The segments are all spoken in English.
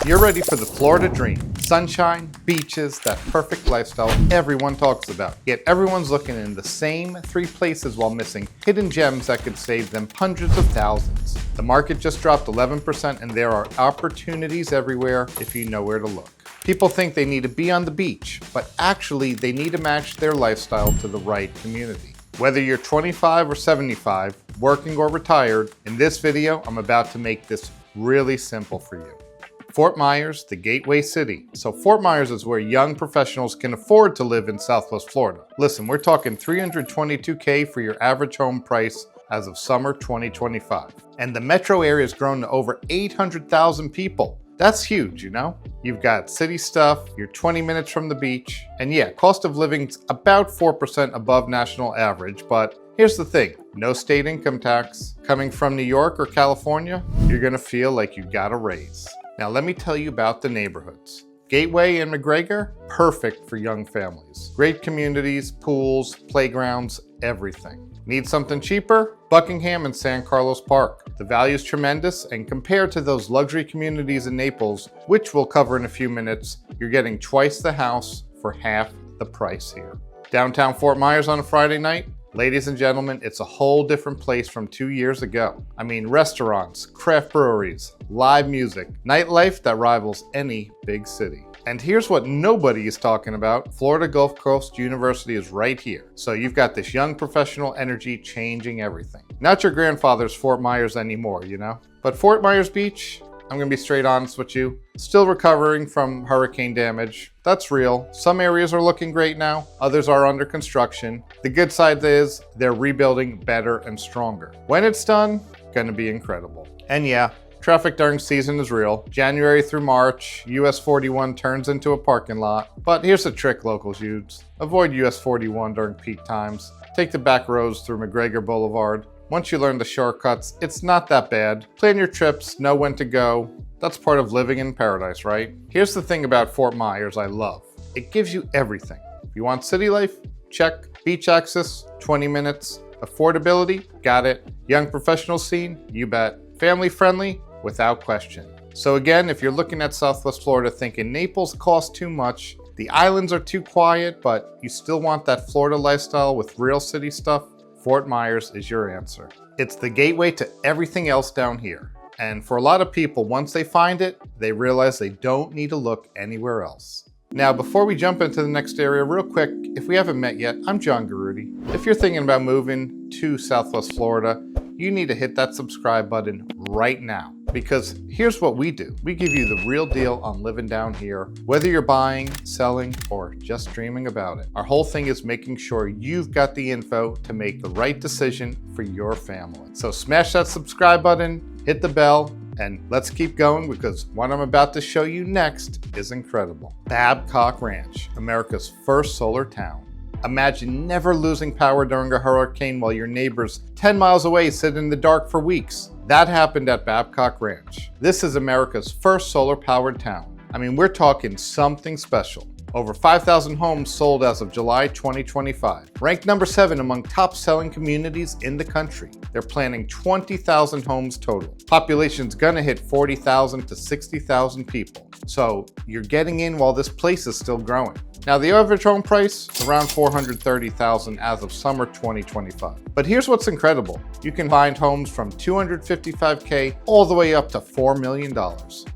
You're ready for the Florida dream. Sunshine, beaches, that perfect lifestyle everyone talks about. Yet everyone's looking in the same three places while missing hidden gems that could save them hundreds of thousands. The market just dropped 11% and there are opportunities everywhere if you know where to look. People think they need to be on the beach, but actually they need to match their lifestyle to the right community. Whether you're 25 or 75, working or retired, in this video, I'm about to make this really simple for you. Fort Myers, the gateway city. So Fort Myers is where young professionals can afford to live in Southwest Florida. Listen, we're talking $322K for your average home price as of summer 2025. And the metro area has grown to over 800,000 people. That's huge, you know? You've got city stuff, you're 20 minutes from the beach, and yeah, cost of living's about 4% above national average, but here's the thing, no state income tax. Coming from New York or California, you're gonna feel like you got a raise. Now let me tell you about the neighborhoods. Gateway and McGregor, perfect for young families. Great communities, pools, playgrounds, everything. Need something cheaper? Buckingham and San Carlos Park. The value's tremendous, and compared to those luxury communities in Naples, which we'll cover in a few minutes, you're getting twice the house for half the price here. Downtown Fort Myers on a Friday night? Ladies and gentlemen, it's a whole different place from 2 years ago. I mean, restaurants, craft breweries, live music, nightlife that rivals any big city. And here's what nobody is talking about. Florida Gulf Coast University is right here. So you've got this young professional energy changing everything. Not your grandfather's Fort Myers anymore, you know? But Fort Myers Beach, I'm gonna be straight honest with you, still recovering from hurricane damage. That's real. Some areas are looking great now, others are under construction. The good side is they're rebuilding better and stronger. When it's done, gonna be incredible. And yeah, traffic during season is real. January through March, US 41 turns into a parking lot. But here's a trick locals use. Avoid US 41 during peak times. Take the back roads through McGregor Boulevard. Once you learn the shortcuts, it's not that bad. Plan your trips, know when to go. That's part of living in paradise, right? Here's the thing about Fort Myers I love. It gives you everything. If you want city life, check. Beach access, 20 minutes. Affordability, got it. Young professional scene, you bet. Family friendly, without question. So again, if you're looking at Southwest Florida thinking Naples costs too much, the islands are too quiet, but you still want that Florida lifestyle with real city stuff, Fort Myers is your answer. It's the gateway to everything else down here. And for a lot of people, once they find it, they realize they don't need to look anywhere else. Now, before we jump into the next area, real quick, if we haven't met yet, I'm John Garuti. If you're thinking about moving to Southwest Florida, you need to hit that subscribe button right now, because here's what we do. We give you the real deal on living down here, whether you're buying, selling, or just dreaming about it. Our whole thing is making sure you've got the info to make the right decision for your family. So smash that subscribe button, hit the bell, and let's keep going, because what I'm about to show you next is incredible. Babcock Ranch, America's first solar town. Imagine never losing power during a hurricane while your neighbors 10 miles away sit in the dark for weeks. That happened at Babcock Ranch. This is America's first solar-powered town. I mean, we're talking something special. Over 5,000 homes sold as of July 2025. Ranked number 7 among top-selling communities in the country. They're planning 20,000 homes total. Population's gonna hit 40,000 to 60,000 people. So you're getting in while this place is still growing. Now the average home price, around $430,000 as of summer 2025. But here's what's incredible. You can find homes from $255K all the way up to $4 million.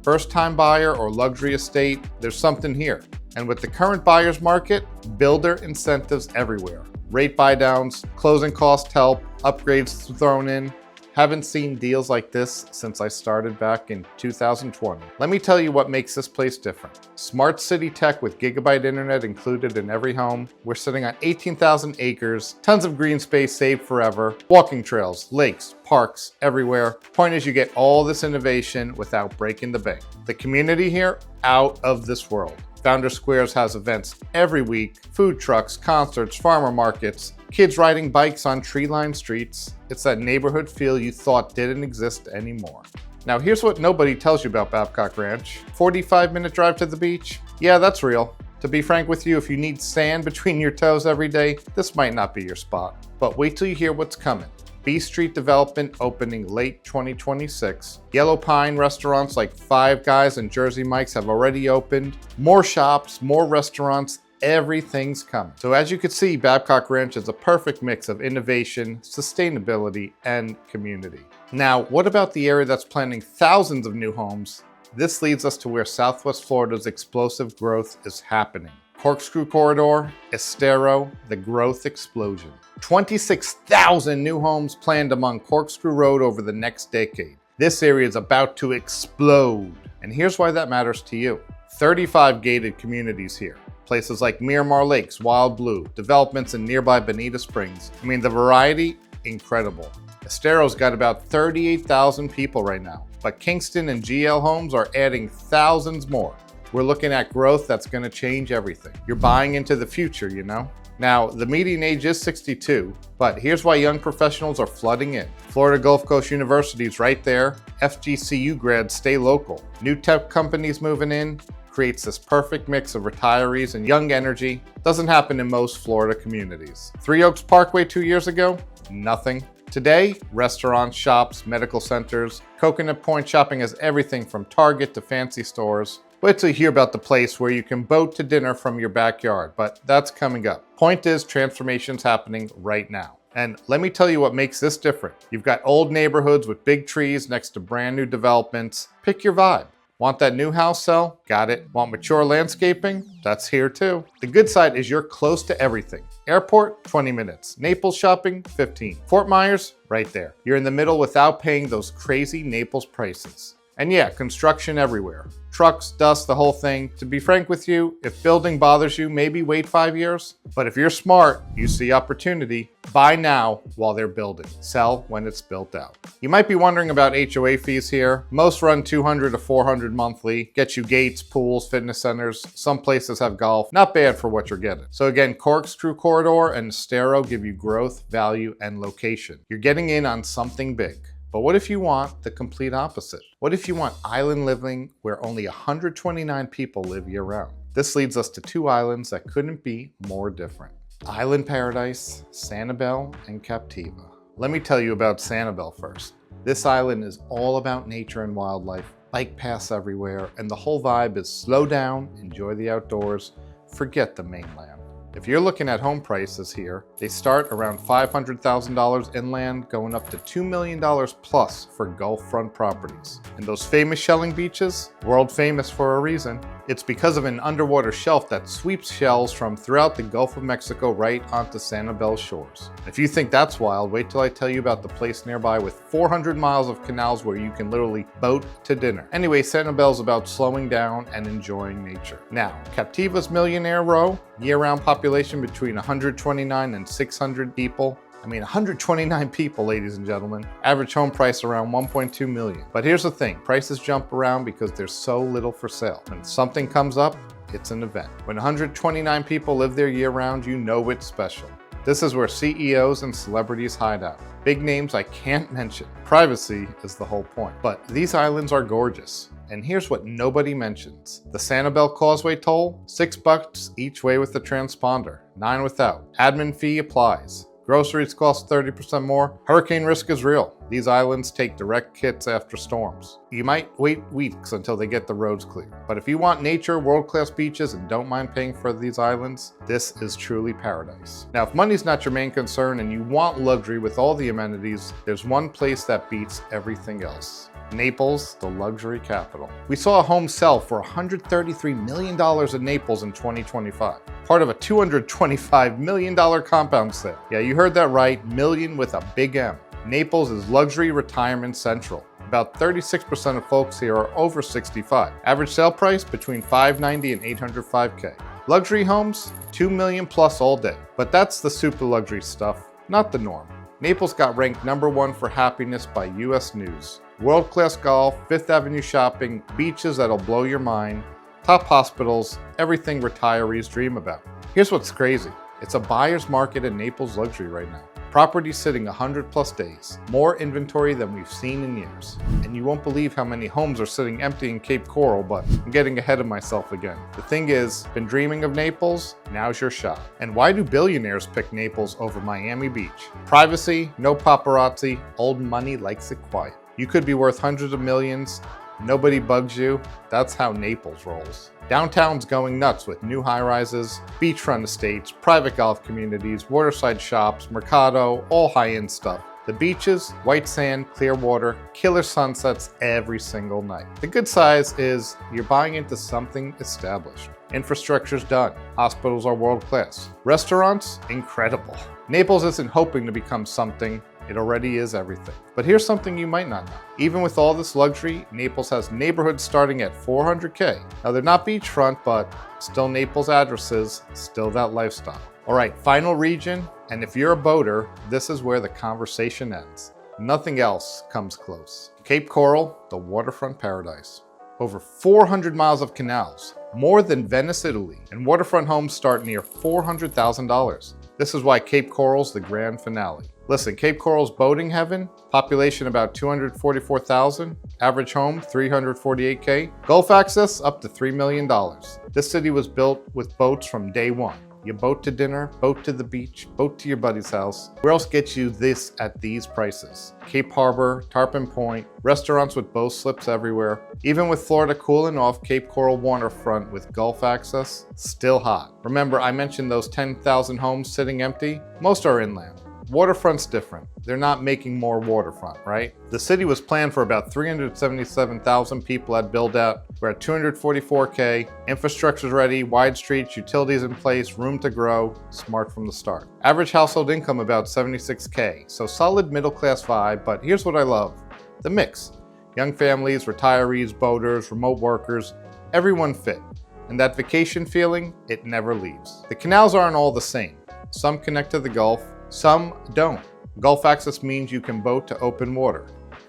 First time buyer or luxury estate, there's something here. And with the current buyer's market, builder incentives everywhere. Rate buy downs, closing cost help, upgrades thrown in. Haven't seen deals like this since I started back in 2020. Let me tell you what makes this place different. Smart city tech with gigabyte internet included in every home. We're sitting on 18,000 acres, tons of green space saved forever, walking trails, lakes, parks, everywhere. Point is, you get all this innovation without breaking the bank. The community here, out of this world. Founder Squares has events every week, food trucks, concerts, farmer markets, kids riding bikes on tree-lined streets. It's that neighborhood feel you thought didn't exist anymore. Now here's what nobody tells you about Babcock Ranch. 45-minute drive to the beach? Yeah, that's real. To be frank with you, if you need sand between your toes every day, this might not be your spot. But wait till you hear what's coming. B Street development opening late 2026. Yellow Pine restaurants like Five Guys and Jersey Mike's have already opened. More shops, more restaurants, everything's coming. So as you can see, Babcock Ranch is a perfect mix of innovation, sustainability, and community. Now, what about the area that's planning thousands of new homes? This leads us to where Southwest Florida's explosive growth is happening. Corkscrew Corridor, Estero, the growth explosion. 26,000 new homes planned along Corkscrew Road over the next decade. This area is about to explode. And here's why that matters to you. 35 gated communities here. Places like Miramar Lakes, Wild Blue, developments in nearby Bonita Springs. I mean, the variety, incredible. Estero's got about 38,000 people right now, but Kingston and GL Homes are adding thousands more. We're looking at growth that's going to change everything. You're buying into the future, you know? Now, the median age is 62, but here's why young professionals are flooding in. Florida Gulf Coast University is right there. FGCU grads stay local. New tech companies moving in creates this perfect mix of retirees and young energy. Doesn't happen in most Florida communities. Three Oaks Parkway 2 years ago? Nothing. Today, restaurants, shops, medical centers. Coconut Point shopping has everything from Target to fancy stores. Wait till you hear about the place where you can boat to dinner from your backyard, but that's coming up. Point is, transformation's happening right now. And let me tell you what makes this different. You've got old neighborhoods with big trees next to brand new developments. Pick your vibe. Want that new house sell? Got it. Want mature landscaping? That's here too. The good side is you're close to everything. Airport, 20 minutes. Naples shopping, 15. Fort Myers, right there. You're in the middle without paying those crazy Naples prices. And yeah, construction everywhere. Trucks, dust, the whole thing. To be frank with you, if building bothers you, maybe wait 5 years. But if you're smart, you see opportunity, buy now while they're building. Sell when it's built out. You might be wondering about HOA fees here. Most run $200 to $400 monthly. Get you gates, pools, fitness centers. Some places have golf. Not bad for what you're getting. So again, Corkscrew Corridor and Estero give you growth, value, and location. You're getting in on something big. But what if you want the complete opposite? What if you want island living where only 129 people live year-round? This leads us to two islands that couldn't be more different. Island Paradise, Sanibel, and Captiva. Let me tell you about Sanibel first. This island is all about nature and wildlife, bike paths everywhere, and the whole vibe is slow down, enjoy the outdoors, forget the mainland. If you're looking at home prices here, they start around $500,000 inland, going up to $2 million plus for Gulf front properties. And those famous shelling beaches, world famous for a reason. It's because of an underwater shelf that sweeps shells from throughout the Gulf of Mexico right onto Sanibel's shores. If you think that's wild, wait till I tell you about the place nearby with 400 miles of canals where you can literally boat to dinner. Anyway, Sanibel's about slowing down and enjoying nature. Now, Captiva's Millionaire Row, year-round population between 129 and 600 people. I mean, 129 people, ladies and gentlemen. Average home price around 1.2 million. But here's the thing, prices jump around because there's so little for sale. When something comes up, it's an event. When 129 people live there year-round, you know it's special. This is where CEOs and celebrities hide out. Big names I can't mention. Privacy is the whole point. But these islands are gorgeous. And here's what nobody mentions. The Sanibel Causeway toll, $6 each way with the transponder, 9 without. Admin fee applies. Groceries cost 30% more. Hurricane risk is real. These islands take direct kits after storms. You might wait weeks until they get the roads clear. But if you want nature, world-class beaches, and don't mind paying for these islands, this is truly paradise. Now, if money's not your main concern and you want luxury with all the amenities, there's one place that beats everything else. Naples, the luxury capital. We saw a home sell for $133 million in Naples in 2025. Part of a $225 million compound sale. Yeah, you heard that right, million with a big M. Naples is luxury retirement central. About 36% of folks here are over 65. Average sale price between $590 and $805K. Luxury homes, $2 million plus all day. But that's the super luxury stuff, not the norm. Naples got ranked #1 for happiness by US News. World-class golf, Fifth Avenue shopping, beaches that'll blow your mind, top hospitals, everything retirees dream about. Here's what's crazy. It's a buyer's market in Naples luxury right now. Properties sitting 100 plus days. More inventory than we've seen in years. And you won't believe how many homes are sitting empty in Cape Coral, but I'm getting ahead of myself again. The thing is, been dreaming of Naples? Now's your shot. And why do billionaires pick Naples over Miami Beach? Privacy, no paparazzi, old money likes it quiet. You could be worth hundreds of millions, nobody bugs you. That's how Naples rolls. Downtown's going nuts with new high-rises, beachfront estates, private golf communities, waterside shops, Mercado, all high-end stuff. The beaches, white sand, clear water, killer sunsets every single night. The good size is you're buying into something established. Infrastructure's done. Hospitals are world-class. Restaurants, incredible. Naples isn't hoping to become something. It already is everything. But here's something you might not know. Even with all this luxury, Naples has neighborhoods starting at $400K. Now they're not beachfront, but still Naples addresses, still that lifestyle. All right, final region, and if you're a boater, this is where the conversation ends. Nothing else comes close. Cape Coral, the waterfront paradise. Over 400 miles of canals, more than Venice, Italy, and waterfront homes start near $400,000. This is why Cape Coral's the grand finale. Listen, Cape Coral's boating heaven, population about 244,000, average home 348K, Gulf access up to $3 million. This city was built with boats from day one. You boat to dinner, boat to the beach, boat to your buddy's house. Where else gets you this at these prices? Cape Harbor, Tarpon Point, restaurants with boat slips everywhere. Even with Florida cooling off, Cape Coral waterfront with Gulf access, still hot. Remember, I mentioned those 10,000 homes sitting empty? Most are inland. Waterfront's different. They're not making more waterfront, right? The city was planned for about 377,000 people at build out. We're at 244K, infrastructure's ready, wide streets, utilities in place, room to grow, smart from the start. Average household income about 76K, so solid middle class vibe, but here's what I love, the mix. Young families, retirees, boaters, remote workers, everyone fit. And that vacation feeling, it never leaves. The canals aren't all the same. Some connect to the Gulf, some don't. Gulf access means you can boat to open water.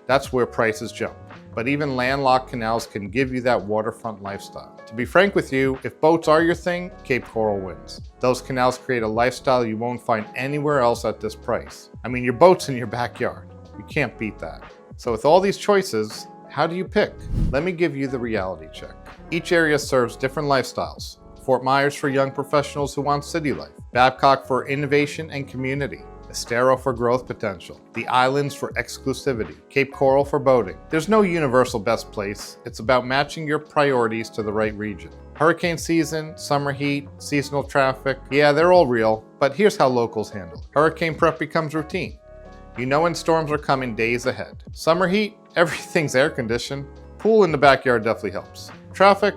That's where prices jump. But even landlocked canals can give you that waterfront lifestyle. To be frank with you, if boats are your thing, Cape Coral wins. Those canals create a lifestyle you won't find anywhere else at this price. I mean, your boat's in your backyard. You can't beat that. So with all these choices, how do you pick? Let me give you the reality check. Each area serves different lifestyles. Fort Myers for young professionals who want city life. Babcock for innovation and community. Estero for growth potential. The Islands for exclusivity. Cape Coral for boating. There's no universal best place. It's about matching your priorities to the right region. Hurricane season, summer heat, seasonal traffic. Yeah, they're all real, but here's how locals handle it. Hurricane prep becomes routine. You know when storms are coming days ahead. Summer heat, everything's air conditioned. Pool in the backyard definitely helps. Traffic,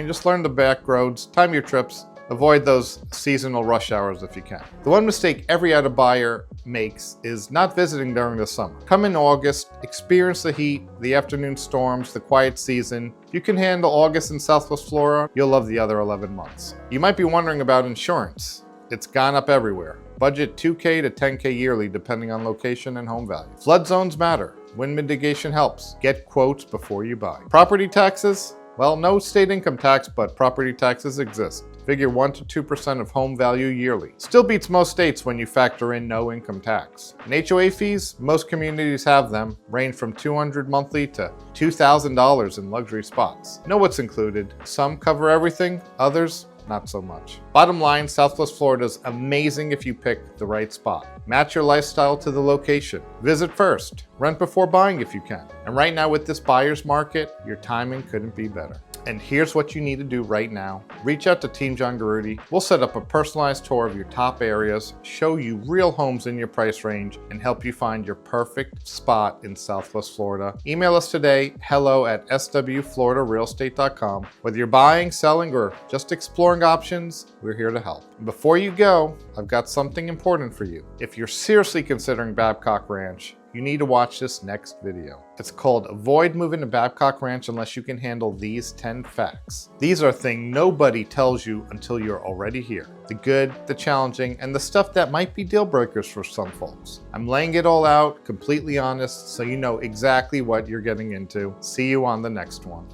just learn the back roads, time your trips, avoid those seasonal rush hours if you can. The one mistake every out of buyer makes is not visiting during the summer. Come in August, experience the heat, the afternoon storms, the quiet season. If you can handle August in Southwest Florida, you'll love the other 11 months. You might be wondering about insurance. It's gone up everywhere. Budget $2K to $10K yearly depending on location and home value. Flood zones matter. Wind mitigation helps. Get quotes before you buy. Property taxes? Well, no state income tax, but property taxes exist. Figure 1 to 2% of home value yearly. Still beats most states when you factor in no income tax. And HOA fees, most communities have them, range from $200 monthly to $2,000 in luxury spots. Know what's included. Some cover everything, others not so much. Bottom line, Southwest Florida is amazing if you pick the right spot. Match your lifestyle to the location. Visit first. Rent before buying if you can. And right now with this buyer's market, your timing couldn't be better. And here's what you need to do right now. Reach out to Team John Garuti. We'll set up a personalized tour of your top areas, show you real homes in your price range, and help you find your perfect spot in Southwest Florida. Email us today, hello@swfloridarealestate.com. Whether you're buying, selling, or just exploring options, we're here to help. Before you go, I've got something important for you. If you're seriously considering Babcock Ranch, you need to watch this next video. It's called Avoid Moving to Babcock Ranch Unless You Can Handle These 10 Facts. These are things nobody tells you until you're already here. The good, the challenging, and the stuff that might be deal breakers for some folks. I'm laying it all out, completely honest, so you know exactly what you're getting into. See you on the next one.